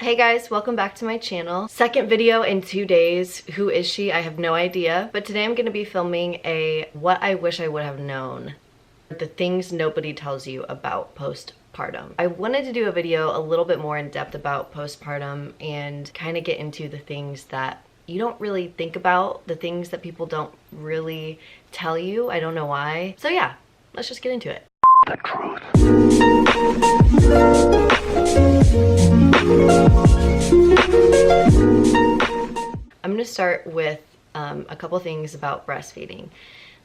Hey guys, welcome back to my channel. Second video in 2 days. Who is she? I have no idea. But today I'm going to be filming a what I wish I would have known. The things nobody tells you about postpartum. I wanted to do a video a little bit more in depth about postpartum and kind of get into the things that you don't really think about, the things that people don't really tell you. I don't know why. So yeah, let's just get into it. The truth. I'm gonna start with a couple things about breastfeeding.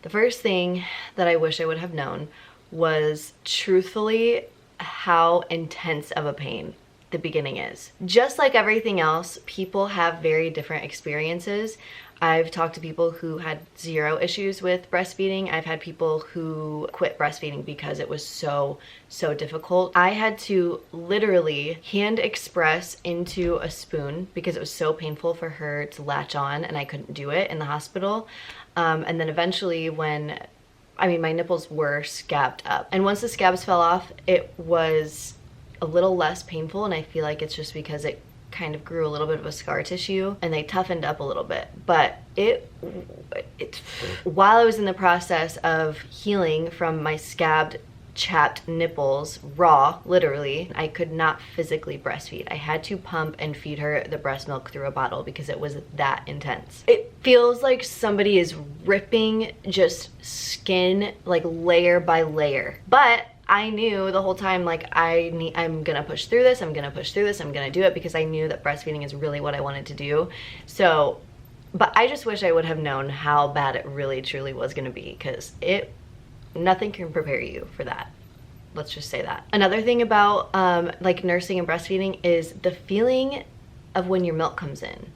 The first thing that I wish I would have known was truthfully how intense of a pain the beginning is. Just like everything else, people have very different experiences. I've talked to people who had zero issues with breastfeeding. I've had people who quit breastfeeding because it was so difficult. I had to literally hand express into a spoon because it was so painful for her to latch on, and I couldn't do it in the hospital. And then eventually my nipples were scabbed up. And once the scabs fell off, it was a little less painful, and I feel like it's just because it kind of grew a little bit of a scar tissue and they toughened up a little bit. But while I was in the process of healing from my scabbed, chapped nipples, raw, literally, I could not physically breastfeed. I had to pump and feed her the breast milk through a bottle because it was that intense. It feels like somebody is ripping just skin, like layer by layer. But I knew the whole time, like, I'm gonna push through this, I'm gonna push through this, I'm gonna do it, because I knew that breastfeeding is really what I wanted to do. So, but I just wish I would have known how bad it really truly was gonna be, because nothing can prepare you for that. Let's just say that. Another thing about like nursing and breastfeeding is the feeling of when your milk comes in.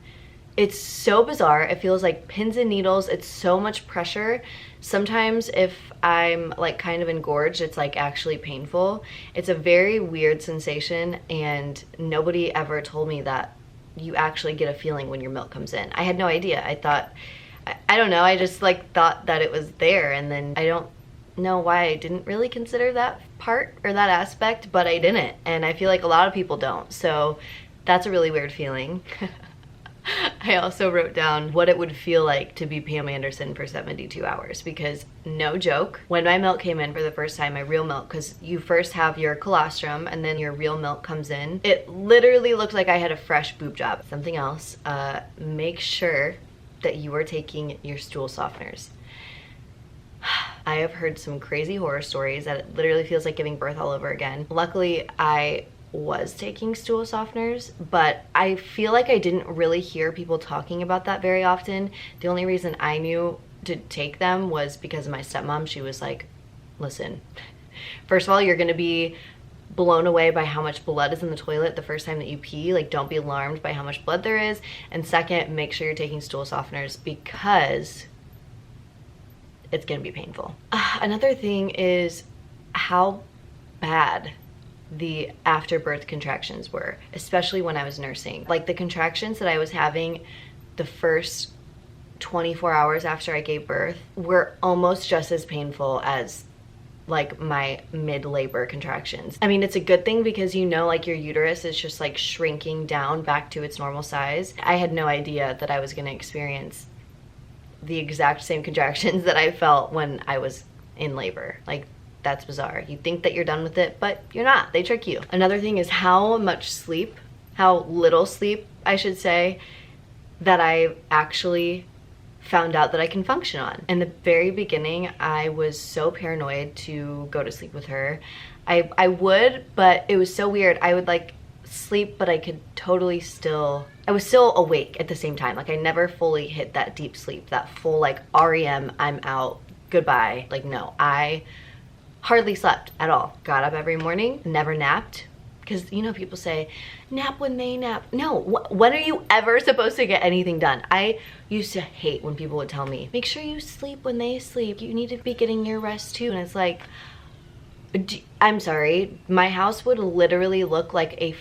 It's so bizarre. It feels like pins and needles. It's so much pressure. Sometimes if I'm like kind of engorged, it's like actually painful. It's a very weird sensation, and nobody ever told me that you actually get a feeling when your milk comes in. I had no idea. I thought, I don't know, I just like thought that it was there, and then I don't know why I didn't really consider that part or that aspect, but I didn't. And I feel like a lot of people don't. So that's a really weird feeling. I also wrote down what it would feel like to be Pam Anderson for 72 hours, because no joke, when my milk came in for the first time, my real milk, because you first have your colostrum and then your real milk comes in, it literally looked like I had a fresh boob job. Something else, make sure that you are taking your stool softeners. I have heard some crazy horror stories that it literally feels like giving birth all over again. Luckily, I was taking stool softeners, but I feel like I didn't really hear people talking about that very often. The only reason I knew to take them was because of my stepmom. She was like, listen, first of all, you're gonna be blown away by how much blood is in the toilet the first time that you pee. Like, don't be alarmed by how much blood there is. And second, make sure you're taking stool softeners because it's gonna be painful. Another thing is how bad the afterbirth contractions were, especially when I was nursing. Like, the contractions that I was having the first 24 hours after I gave birth were almost just as painful as like my mid-labor contractions. I mean, it's a good thing because you know, like, your uterus is just like shrinking down back to its normal size. I had no idea that I was gonna experience the exact same contractions that I felt when I was in labor. Like, that's bizarre. You think that you're done with it, but you're not. They trick you. Another thing is how little sleep, I should say, that I actually found out that I can function on. In the very beginning, I was so paranoid to go to sleep with her. I would, but it was so weird. I would like sleep, but I could totally I was still awake at the same time. Like, I never fully hit that deep sleep, that full like REM, I'm out, goodbye. Like, no, I hardly slept at all. Got up every morning, never napped, because you know, people say nap when they nap. No, when are you ever supposed to get anything done? I used to hate when people would tell me, make sure you sleep when they sleep, you need to be getting your rest too. And it's like, I'm sorry, my house would literally look like a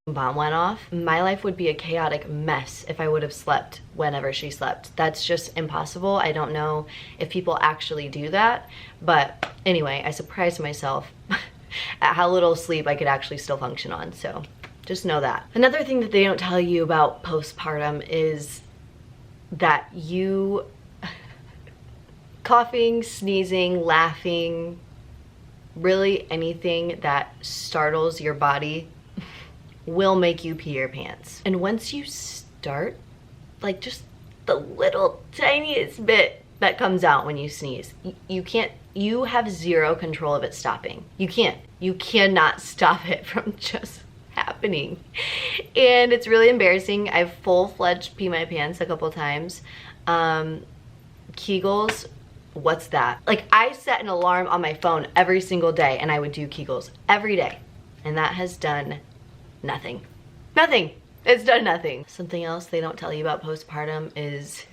bomb went off. My life would be a chaotic mess if I would have slept whenever she slept. That's just impossible. I don't know if people actually do that, but anyway, I surprised myself at how little sleep I could actually still function on. So Just know that. Another thing that they don't tell you about postpartum is that you coughing, sneezing, laughing, really anything that startles your body will make you pee your pants. And once you start, like just the little tiniest bit that comes out when you sneeze, you have zero control of it stopping. You cannot stop it from just happening. And it's really embarrassing. I've full-fledged pee my pants a couple times. Kegels, what's that? Like, I set an alarm on my phone every single day and I would do Kegels every day. And that has done nothing. Nothing. It's done nothing. Something else they don't tell you about postpartum is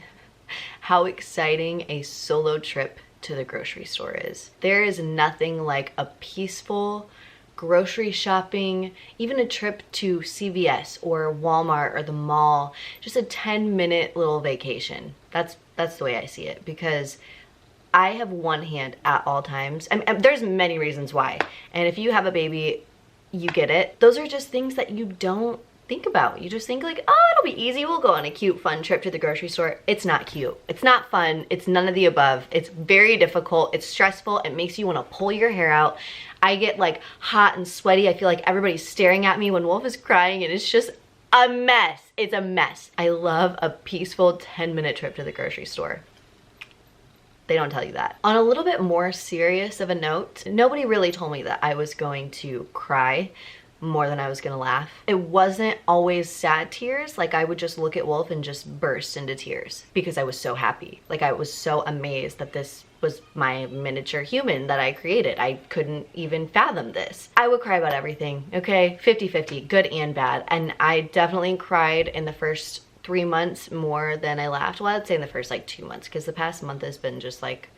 how exciting a solo trip to the grocery store is. There is nothing like a peaceful grocery shopping, even a trip to CVS or Walmart or the mall, just a 10-minute little vacation. That's the way I see it, because I have one hand at all times. And there's many reasons why. And if you have a baby, you get it. Those are just things that you don't think about. You just think like, oh, it'll be easy. We'll go on a cute, fun trip to the grocery store. It's not cute. It's not fun. It's none of the above. It's very difficult. It's stressful. It makes you want to pull your hair out. I get like hot and sweaty. I feel like everybody's staring at me when Wolf is crying, and it's just a mess. It's a mess. I love a peaceful 10-minute trip to the grocery store. They don't tell you that. On a little bit more serious of a note, nobody really told me that I was going to cry more than I was gonna laugh. It wasn't always sad tears. Like, I would just look at Wolf and just burst into tears because I was so happy. Like, I was so amazed that this was my miniature human that I created. I couldn't even fathom this. I would cry about everything, okay? 50-50, good and bad. And I definitely cried in the first 3 months more than I laughed. Well, I'd say in the first like 2 months, because the past month has been just like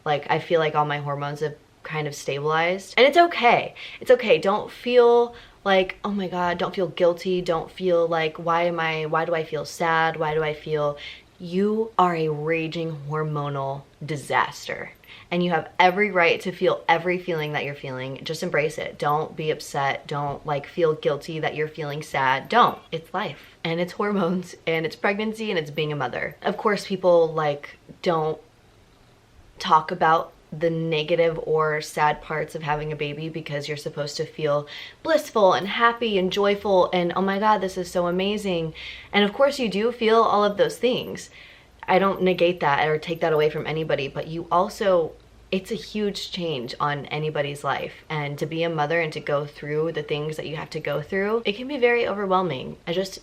I feel like all my hormones have kind of stabilized. And it's okay. It's okay. Don't feel like, oh my God, don't feel guilty. Don't feel like, why do I feel sad? Why do I feel? You are a raging hormonal disaster. And you have every right to feel every feeling that you're feeling. Just embrace it. Don't be upset. Don't like feel guilty that you're feeling sad. Don't. It's life. And it's hormones. And it's pregnancy. And it's being a mother. Of course, people like don't talk about the negative or sad parts of having a baby, because you're supposed to feel blissful and happy and joyful and oh my God, this is so amazing. And of course you do feel all of those things. I don't negate that or take that away from anybody, but you also, it's a huge change on anybody's life. And to be a mother and to go through the things that you have to go through, it can be very overwhelming. I just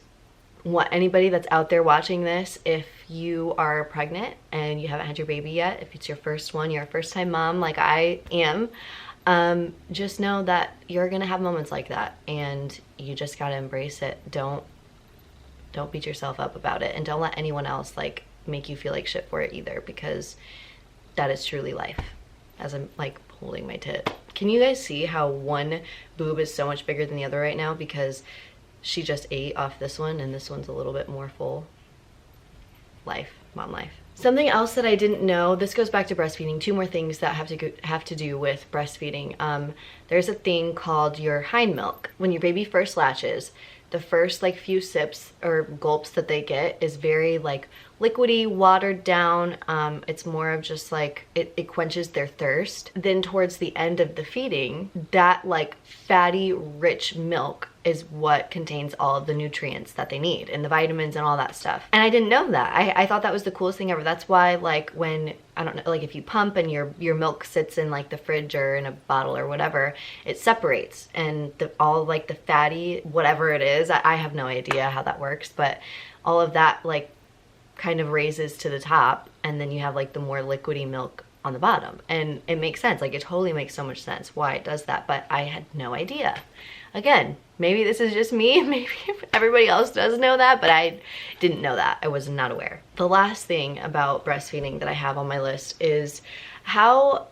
want anybody that's out there watching this, if you are pregnant and you haven't had your baby yet, if it's your first one, you're a first-time mom like I am, just know that you're gonna have moments like that, and you just gotta embrace it. Don't beat yourself up about it, and don't let anyone else like make you feel like shit for it either, because that is truly life. As I'm like holding my tit, can you guys see how one boob is so much bigger than the other right now? Because she just ate off this one and this one's a little bit more full. Life, mom life. Something else that I didn't know, this goes back to breastfeeding, 2 more things that have to do with breastfeeding. There's a thing called your hind milk. When your baby first latches, the first like few sips or gulps that they get is very like liquidy, watered down. It's more of just like, it quenches their thirst. Then towards the end of the feeding, that like fatty, rich milk is what contains all of the nutrients that they need and the vitamins and all that stuff. And I didn't know that. I thought that was the coolest thing ever. That's why like when, I don't know, like if you pump and your milk sits in like the fridge or in a bottle or whatever, it separates, and all like the fatty, whatever it is, I have no idea how that works, but all of that like kind of raises to the top, and then you have like the more liquidy milk on the bottom. And it makes sense. Like, it totally makes so much sense why it does that, but I had no idea. Again, maybe this is just me, maybe everybody else does know that, but I didn't know that. I was not aware. The last thing about breastfeeding that I have on my list is how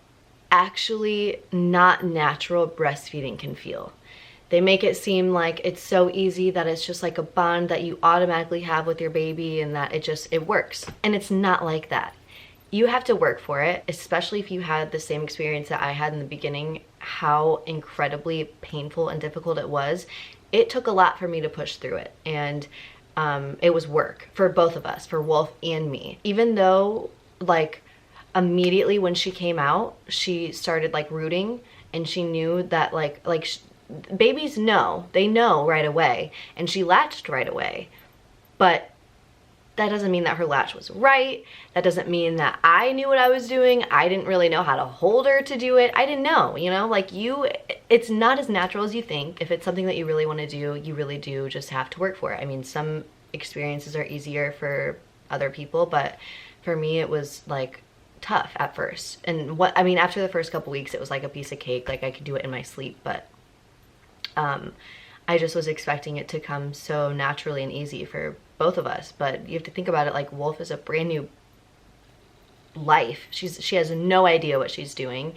actually not natural breastfeeding can feel. They make it seem like it's so easy, that it's just like a bond that you automatically have with your baby and that it works. And it's not like that. You have to work for it, especially if you had the same experience that I had in the beginning, how incredibly painful and difficult it was. it took a lot for me to push through it. And it was work for both of us, for Wolf and me. Even though, like, immediately when she came out, she started like rooting, and she knew that babies know, they know right away, and she latched right away. But that doesn't mean that her latch was right. That doesn't mean that I knew what I was doing. I didn't really know how to hold her to do it. I didn't know, you know, like it's not as natural as you think. If it's something that you really want to do, you really do just have to work for it. I mean, some experiences are easier for other people, but for me, it was like tough at first. And after the first couple weeks, it was like a piece of cake. Like I could do it in my sleep, but I just was expecting it to come so naturally and easy for both of us. But you have to think about it, like Wolf is a brand new life. She has no idea what she's doing,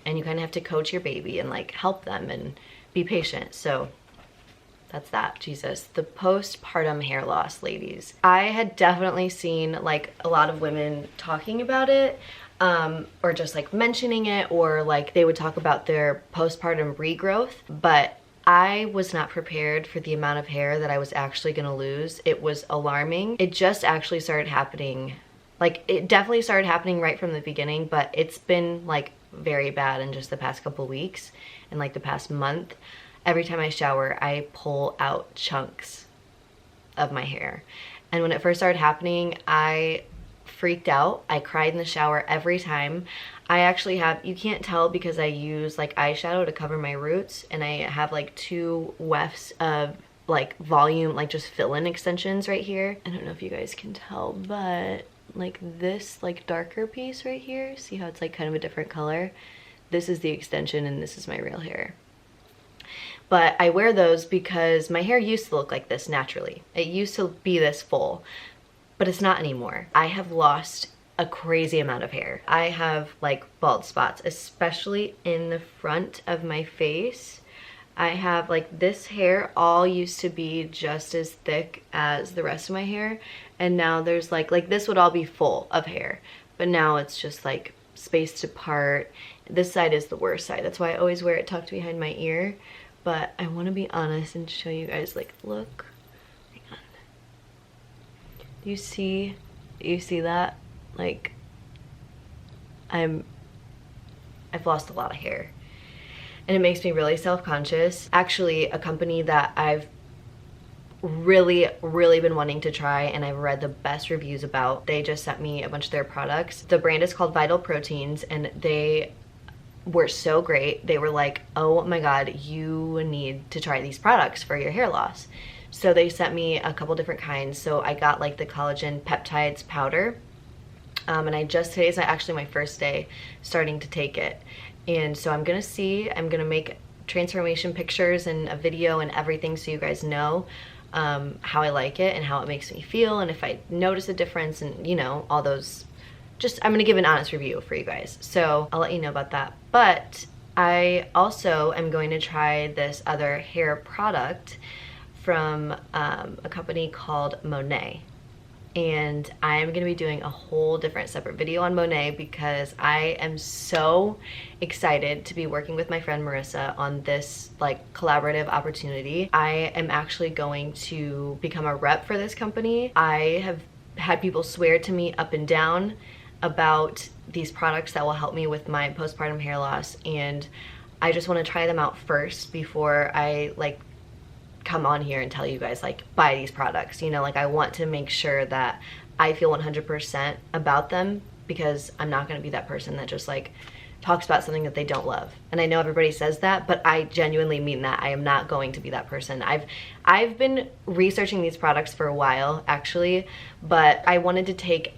and you kind of have to coach your baby and like help them and be patient. So that's that. Jesus. The postpartum hair loss, ladies. I had definitely seen like a lot of women talking about it, or just like mentioning it, or like they would talk about their postpartum regrowth, but I was not prepared for the amount of hair that I was actually gonna lose. It was alarming. It just actually started happening. Like, it definitely started happening right from the beginning, but it's been like very bad in just the past couple weeks and like the past month. Every time I shower, I pull out chunks of my hair. And when it first started happening, I freaked out. I cried in the shower every time. I actually have, you can't tell because I use like eyeshadow to cover my roots, and I have like 2 wefts of like volume, like just fill-in extensions right here. I don't know if you guys can tell, but like this like darker piece right here, see how it's like kind of a different color? This is the extension and this is my real hair. But I wear those because my hair used to look like this naturally. It used to be this full, but it's not anymore. I have lost a crazy amount of hair. I have like bald spots, especially in the front of my face. I have like this hair all used to be just as thick as the rest of my hair, and now there's like this would all be full of hair, but now it's just like spaced apart. This side is the worst side. That's why I always wear it tucked behind my ear. But I want to be honest and show you guys, like, look. Hang on. Do you see that? Like, I've lost a lot of hair, and it makes me really self-conscious. Actually, a company that I've really been wanting to try, and I've read the best reviews about, they just sent me a bunch of their products. The brand is called Vital Proteins, and they were so great. They were like, oh my god, you need to try these products for your hair loss. So they sent me a couple different kinds. So I got like the collagen peptides powder, and today's actually my first day starting to take it. And so I'm gonna make transformation pictures and a video and everything, so you guys know how I like it and how it makes me feel, and if I notice a difference, and you know, all those. Just, I'm gonna give an honest review for you guys, so I'll let you know about that. But I also am going to try this other hair product from a company called Monet, and I'm gonna be doing a whole different separate video on Monet because I am so excited to be working with my friend Marissa on this like collaborative opportunity. I am actually going to become a rep for this company. I have had people swear to me up and down about these products that will help me with my postpartum hair loss, and I just want to try them out first before I like come on here and tell you guys like buy these products. You know, like I want to make sure that I feel 100% about them, because I'm not going to be that person that just like talks about something that they don't love. And I know everybody says that, but I genuinely mean that. I am not going to be that person. I've been researching these products for a while actually, but I wanted to take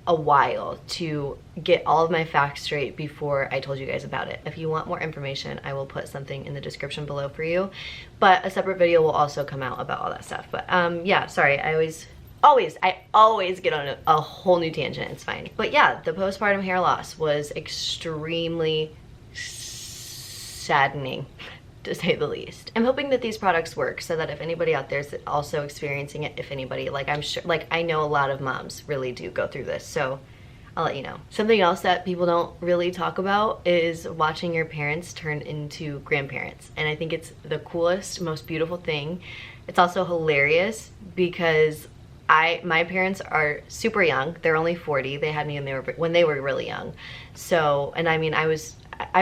a while to get all of my facts straight before I told you guys about it. If you want more information, I will put something in the description below for you, but a separate video will also come out about all that stuff. But yeah, sorry, I always get on a whole new tangent. It's fine. But yeah, the postpartum hair loss was extremely saddening, to say the least. I'm hoping that these products work so that if anybody out there is also experiencing it, if anybody, like I'm sure, like I know a lot of moms really do go through this, so I'll let you know. Something else that people don't really talk about is watching your parents turn into grandparents. And I think it's the coolest, most beautiful thing. It's also hilarious because my parents are super young. They're only 40. They had me when they were really young. So, and I mean, I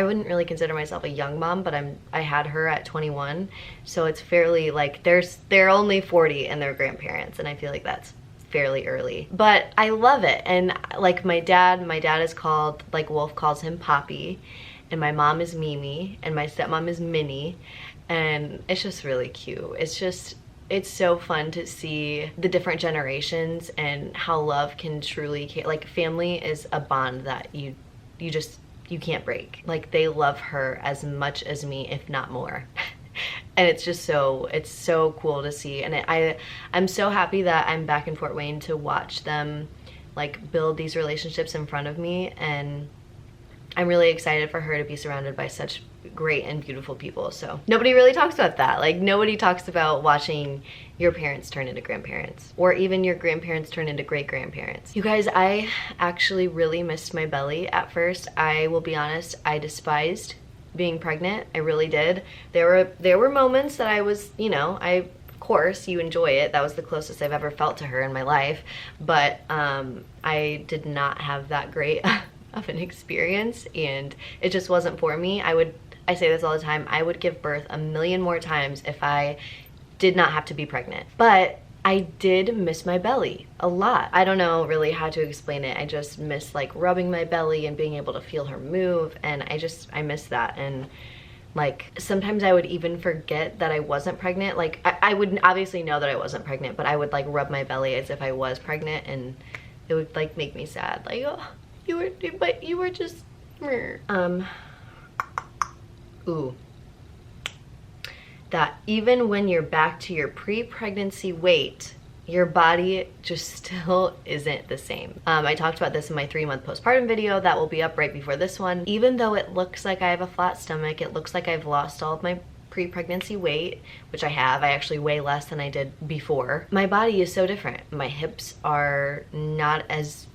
wouldn't really consider myself a young mom, but I had her at 21. So it's fairly like they're only 40 and they're grandparents, and I feel like that's fairly early. But I love it. And like my dad is called, like Wolf calls him Poppy, and my mom is Mimi, and my stepmom is Minnie, and it's just really cute. It's so fun to see the different generations and how love can truly, like family is a bond that you can't break. Like they love her as much as me, if not more. And it's so cool to see. And I'm so happy that I'm back in Fort Wayne to watch them like build these relationships in front of me. And I'm really excited for her to be surrounded by such great and beautiful people. So nobody really talks about that. Like nobody talks about watching your parents turn into grandparents, or even your grandparents turn into great-grandparents. You guys, I actually really missed my belly at first. I will be honest, I despised being pregnant. I really did. There were moments that I was, you know, of course you enjoy it. That was the closest I've ever felt to her in my life. But I did not have that great of an experience, and it just wasn't for me. I say this all the time, I would give birth a million more times if I did not have to be pregnant. But I did miss my belly a lot. I don't know really how to explain it. I just miss like rubbing my belly and being able to feel her move, and I miss that. And like sometimes I would even forget that I wasn't pregnant. Like I would obviously know that I wasn't pregnant, but I would like rub my belly as if I was pregnant, and it would like make me sad. Like, oh, you were just ooh, that even when you're back to your pre-pregnancy weight, your body just still isn't the same. I talked about this in my 3-month postpartum video that will be up right before this one. Even though it looks like I have a flat stomach, it looks like I've lost all of my pre-pregnancy weight, which I have. I actually weigh less than I did before. My body is so different. My hips are not as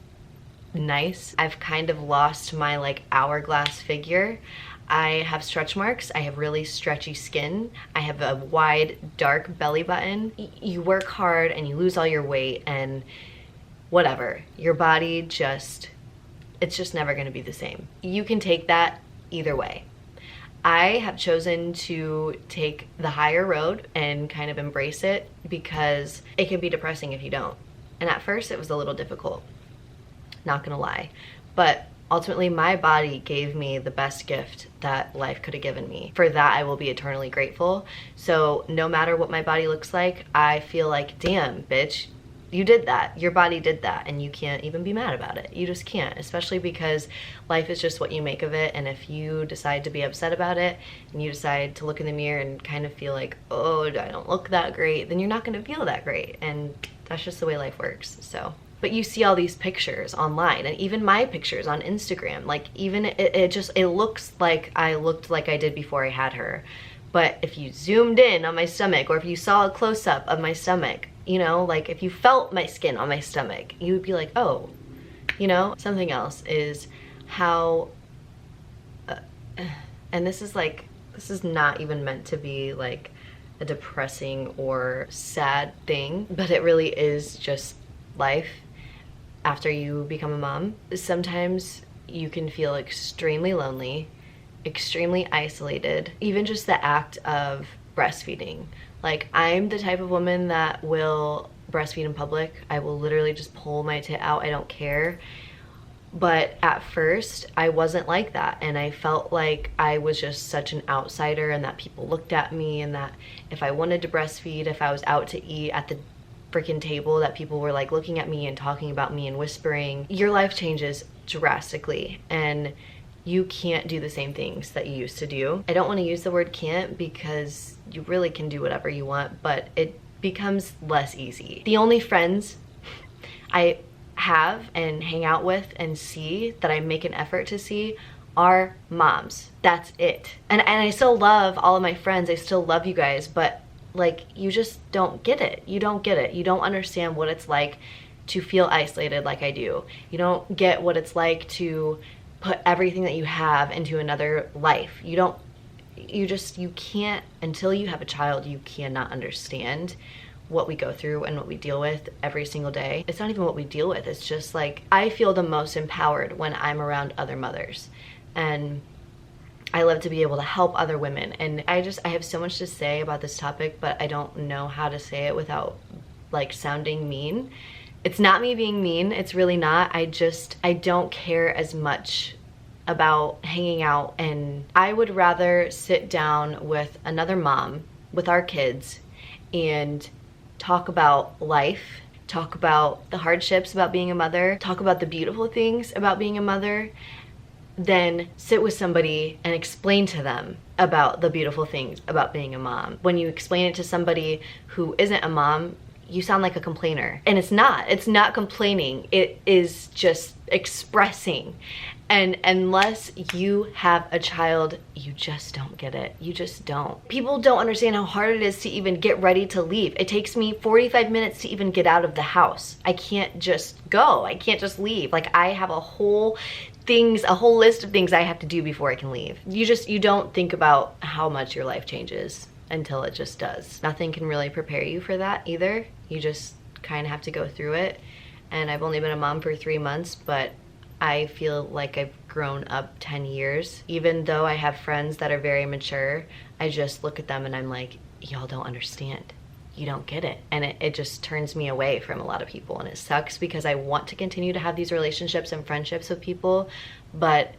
nice. I've kind of lost my like hourglass figure. I have stretch marks. I have really stretchy skin. I have a wide, dark belly button. You work hard and you lose all your weight and whatever. Your body it's just never gonna be the same. You can take that either way. I have chosen to take the higher road and kind of embrace it because it can be depressing if you don't. And at first it was a little difficult, not gonna lie. But ultimately, my body gave me the best gift that life could have given me. For that, I will be eternally grateful. So no matter what my body looks like, I feel like, damn, bitch, you did that. Your body did that, and you can't even be mad about it. You just can't, especially because life is just what you make of it. And if you decide to be upset about it, and you decide to look in the mirror and kind of feel like, oh, I don't look that great, then you're not gonna feel that great. And that's just the way life works, so. But you see all these pictures online, and even my pictures on Instagram, like even it looks like I looked like I did before I had her. But if you zoomed in on my stomach, or if you saw a close-up of my stomach, you know, like if you felt my skin on my stomach, you would be like, oh, you know. Something else is how, and this is not even meant to be like a depressing or sad thing, but it really is just life. After you become a mom, sometimes you can feel extremely lonely, extremely isolated, even just the act of breastfeeding. Like, I'm the type of woman that will breastfeed in public. I will literally just pull my tit out. I don't care. But at first, I wasn't like that, and I felt like I was just such an outsider, and that people looked at me, and that if I wanted to breastfeed, if I was out to eat at the freaking table, that people were like looking at me and talking about me and whispering. Your life changes drastically, and you can't do the same things that you used to do. I don't want to use the word can't because you really can do whatever you want, but it becomes less easy. The only friends I have and hang out with and see that I make an effort to see are moms. That's it. And I still love all of my friends. I still love you guys, but like, you just don't get it. You don't get it. You don't understand what it's like to feel isolated like I do. You don't get what it's like to put everything that you have into another life. You can't, until you have a child, you cannot understand what we go through and what we deal with every single day. It's not even what we deal with. It's just like, I feel the most empowered when I'm around other mothers. And I love to be able to help other women. And I have so much to say about this topic, but I don't know how to say it without like sounding mean. It's not me being mean. It's really not. I don't care as much about hanging out, and I would rather sit down with another mom, with our kids, and talk about life, talk about the hardships about being a mother, talk about the beautiful things about being a mother, than sit with somebody and explain to them about the beautiful things about being a mom. When you explain it to somebody who isn't a mom, you sound like a complainer. And it's not complaining, it is just expressing. And unless you have a child, you just don't get it. You just don't. People don't understand how hard it is to even get ready to leave. It takes me 45 minutes to even get out of the house. I can't just go. I can't just leave. Like, I have a whole list of things I have to do before I can leave. You don't think about how much your life changes until it just does. Nothing can really prepare you for that either. You just kind of have to go through it. And I've only been a mom for 3 months, but I feel like I've grown up 10 years. Even though I have friends that are very mature, I just look at them and I'm like, y'all don't understand. You don't get it. And it just turns me away from a lot of people, and it sucks because I want to continue to have these relationships and friendships with people, but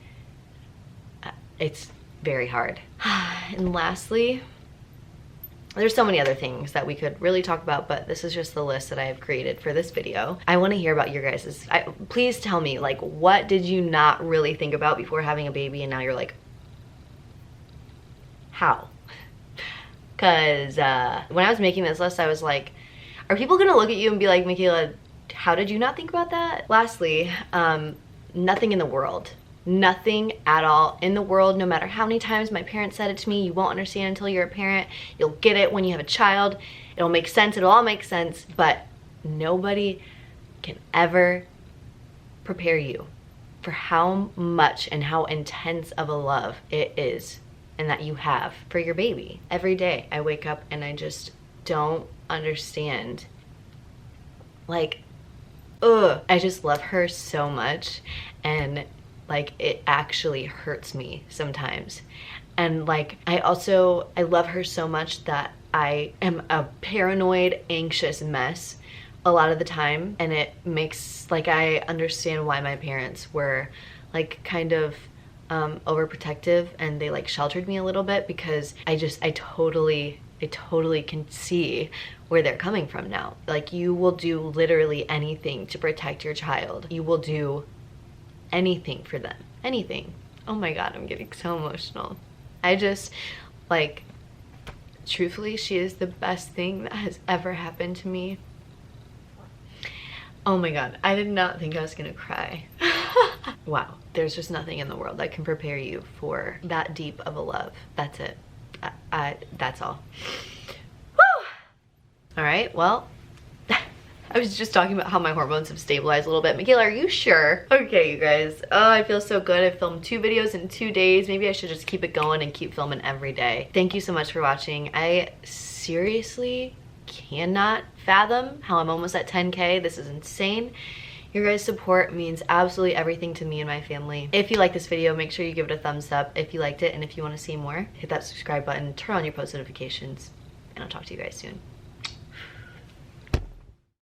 it's very hard. And lastly, there's so many other things that we could really talk about, but this is just the list that I have created for this video. I want to hear about your guys's. Please tell me, like, what did you not really think about before having a baby, and now you're like, how? Because when I was making this list, I was like, are people gonna look at you and be like, Michaela, how did you not think about that? Lastly, nothing in the world. Nothing at all in the world, no matter how many times my parents said it to me, you won't understand until you're a parent. You'll get it when you have a child. It'll make sense. It'll all make sense. But nobody can ever prepare you for how much and how intense of a love it is and that you have for your baby. Every day I wake up and I just don't understand. Like, I just love her so much, and like, it actually hurts me sometimes. And like, I love her so much that I am a paranoid, anxious mess a lot of the time. And it makes, like, I understand why my parents were like kind of overprotective, and they like sheltered me a little bit, because I totally can see where they're coming from now. Like, you will do literally anything to protect your child. You will do anything for them. Anything. Oh my god, I'm getting so emotional. I just, like, truthfully, she is the best thing that has ever happened to me. Oh my god, I did not think I was gonna cry. Wow, there's just nothing in the world that can prepare you for that deep of a love. That's it. That's all. Woo! All right, well, I was just talking about how my hormones have stabilized a little bit. Michaela, are you sure? Okay, you guys. Oh, I feel so good. I filmed 2 videos in 2 days. Maybe I should just keep it going and keep filming every day. Thank you so much for watching. I seriously cannot fathom how I'm almost at 10K. This is insane. Your guys' support means absolutely everything to me and my family. If you like this video, make sure you give it a thumbs up if you liked it, and if you want to see more, hit that subscribe button, turn on your post notifications, and I'll talk to you guys soon.